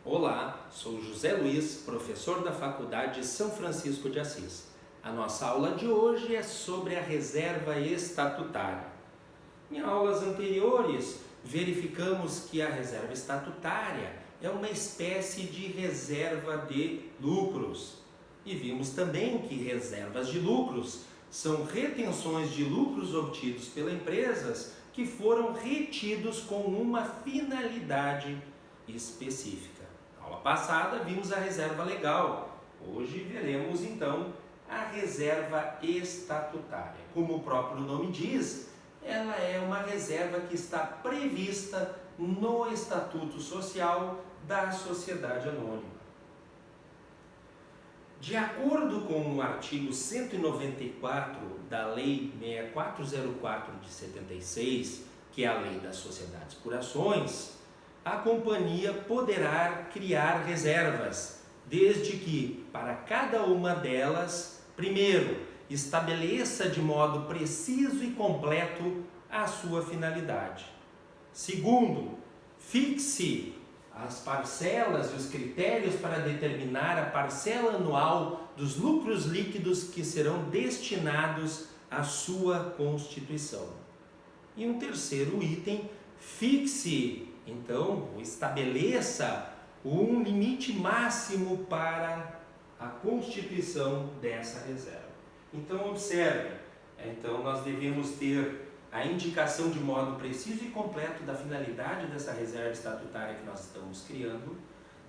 Olá, sou José Luiz, professor da Faculdade São Francisco de Assis. A nossa aula de hoje é sobre a reserva estatutária. Em aulas anteriores, verificamos que a reserva estatutária é uma espécie de reserva de lucros. E vimos também que reservas de lucros são retenções de lucros obtidos pelas empresas que foram retidos com uma finalidade específica. Na aula passada vimos a reserva legal. Hoje veremos então a reserva estatutária. Como o próprio nome diz, ela é uma reserva que está prevista no Estatuto Social da Sociedade Anônima. De acordo com o artigo 194 da Lei 6404 de 76, que é a Lei das Sociedades por Ações, a companhia poderá criar reservas, desde que, para cada uma delas, primeiro, estabeleça de modo preciso e completo a sua finalidade. Segundo, fixe as parcelas e os critérios para determinar a parcela anual dos lucros líquidos que serão destinados à sua constituição. E um terceiro item, fixe, então, estabeleça um limite máximo para a constituição dessa reserva. Então, observe, nós devemos ter a indicação de modo preciso e completo da finalidade dessa reserva estatutária que nós estamos criando.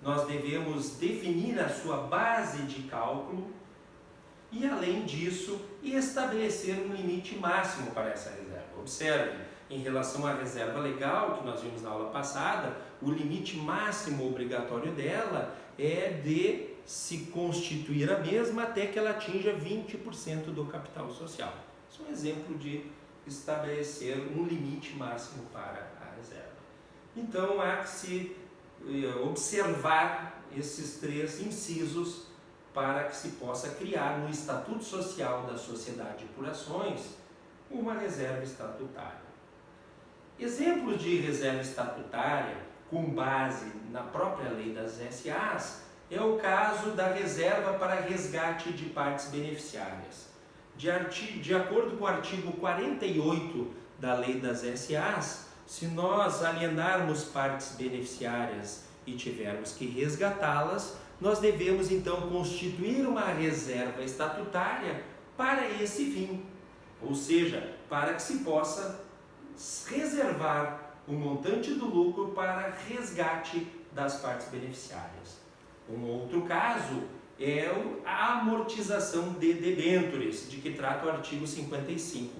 Nós devemos definir a sua base de cálculo e, além disso, estabelecer um limite máximo para essa reserva. Observe, em relação à reserva legal, que nós vimos na aula passada, o limite máximo obrigatório dela é de se constituir a mesma até que ela atinja 20% do capital social. Isso é um exemplo de estabelecer um limite máximo para a reserva. Então, há que se observar esses três incisos para que se possa criar no Estatuto Social da Sociedade por Ações uma reserva estatutária. Exemplos de reserva estatutária com base na própria lei das SAs é o caso da reserva para resgate de partes beneficiárias. De acordo com o artigo 48 da lei das SAs, se nós alienarmos partes beneficiárias e tivermos que resgatá-las, nós devemos então constituir uma reserva estatutária para esse fim, ou seja, para que se possa reservar o montante do lucro para resgate das partes beneficiárias. Um outro caso é a amortização de debêntures, de que trata o artigo 55.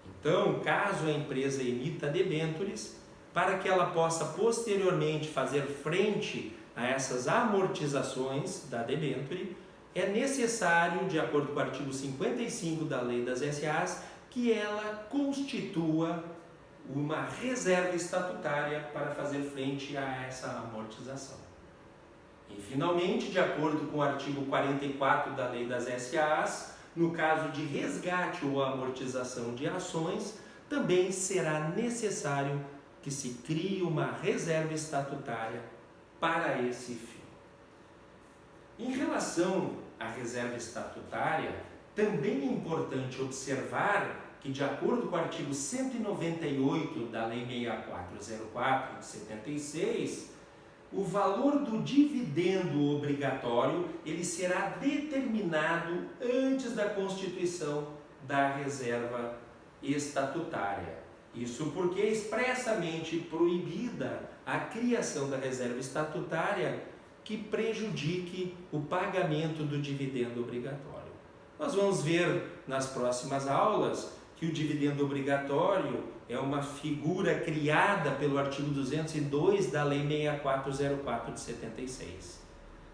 Então, caso a empresa emita debêntures, para que ela possa posteriormente fazer frente a essas amortizações da debênture, é necessário, de acordo com o artigo 55 da Lei das SAs, que ela constitua uma reserva estatutária para fazer frente a essa amortização. E, finalmente, de acordo com o artigo 44 da Lei das SAs, no caso de resgate ou amortização de ações, também será necessário que se crie uma reserva estatutária para esse fim. Em relação à reserva estatutária, também é importante observar que, de acordo com o artigo 198 da Lei 6404 de 76, o valor do dividendo obrigatório ele será determinado antes da constituição da reserva estatutária. Isso porque é expressamente proibida a criação da reserva estatutária que prejudique o pagamento do dividendo obrigatório. Nós vamos ver nas próximas aulas que o dividendo obrigatório é uma figura criada pelo artigo 202 da Lei 6404 de 76.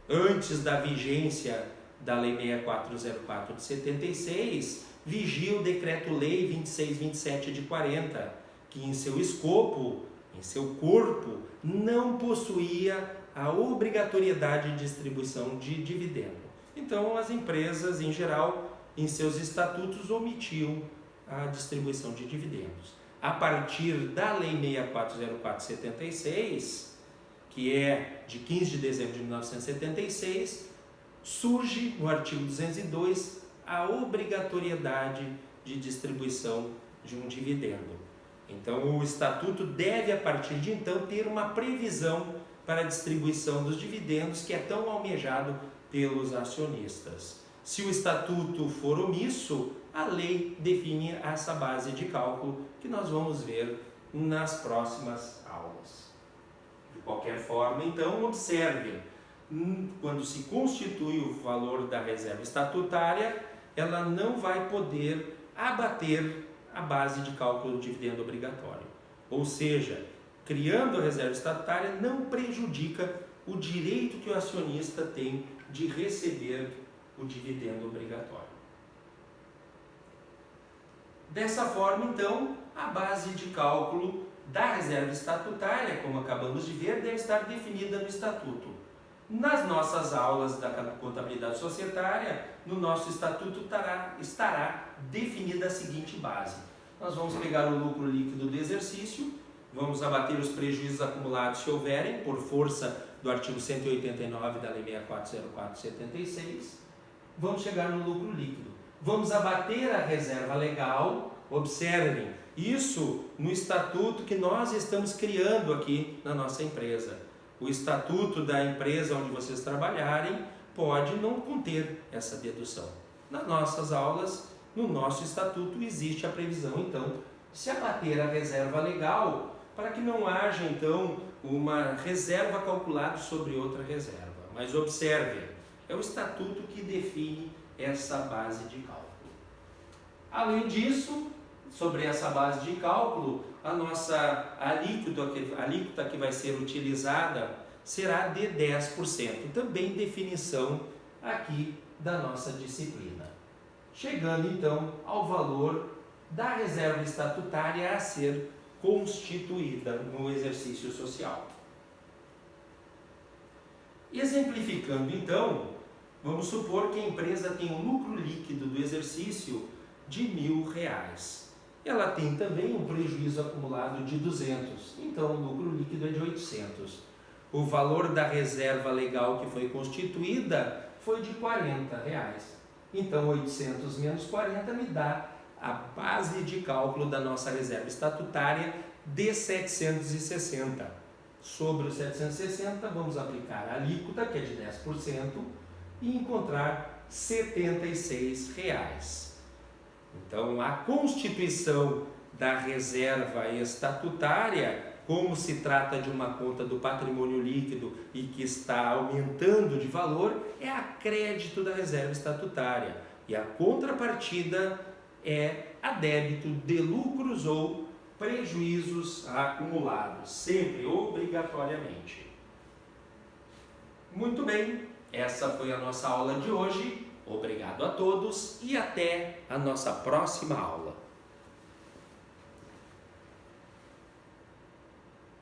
Antes da vigência da Lei 6404 de 76, vigia o Decreto-Lei 2627 de 40, que em seu escopo, em seu corpo, não possuía a obrigatoriedade de distribuição de dividendo. Então, as empresas, em geral, em seus estatutos, omitiam a distribuição de dividendos. A partir da Lei 6404/76, que é de 15 de dezembro de 1976, surge no artigo 202 a obrigatoriedade de distribuição de um dividendo. Então, o Estatuto deve, a partir de então, ter uma previsão para a distribuição dos dividendos que é tão almejado pelos acionistas. Se o Estatuto for omisso, a lei define essa base de cálculo que nós vamos ver nas próximas aulas. De qualquer forma, então, observe, quando se constitui o valor da reserva estatutária, ela não vai poder abater a base de cálculo do dividendo obrigatório. Ou seja, criando a reserva estatutária não prejudica o direito que o acionista tem de receber o dividendo obrigatório. Dessa forma, então, a base de cálculo da reserva estatutária, como acabamos de ver, deve estar definida no Estatuto. Nas nossas aulas da contabilidade societária, no nosso Estatuto estará definida a seguinte base. Nós vamos pegar o lucro líquido do exercício, vamos abater os prejuízos acumulados se houverem, por força do artigo 189 da Lei 6404/76, vamos chegar no lucro líquido. Vamos abater a reserva legal, observem, isso no estatuto que nós estamos criando aqui na nossa empresa. O estatuto da empresa onde vocês trabalharem pode não conter essa dedução. Nas nossas aulas, no nosso estatuto, existe a previsão, então, de se abater a reserva legal para que não haja, então, uma reserva calculada sobre outra reserva. Mas observe, é o estatuto que define essa base de cálculo. Além disso, sobre essa base de cálculo, a nossa alíquota que vai ser utilizada será de 10%, também definição aqui da nossa disciplina. Chegando então ao valor da reserva estatutária a ser constituída no exercício social. Exemplificando então, vamos supor que a empresa tem um lucro líquido do exercício de R$1.000. Ela tem também um prejuízo acumulado de 200, então o lucro líquido é de 800. O valor da reserva legal que foi constituída foi de R$40. Então 800 menos 40 me dá a base de cálculo da nossa reserva estatutária de 760. Sobre os 760 vamos aplicar a alíquota, que é de 10%, e encontrar R$76. Então, a constituição da reserva estatutária, como se trata de uma conta do patrimônio líquido e que está aumentando de valor, é a crédito da reserva estatutária. E a contrapartida é a débito de lucros ou prejuízos acumulados, sempre obrigatoriamente. Muito bem, essa foi a nossa aula de hoje. Obrigado a todos e até a nossa próxima aula.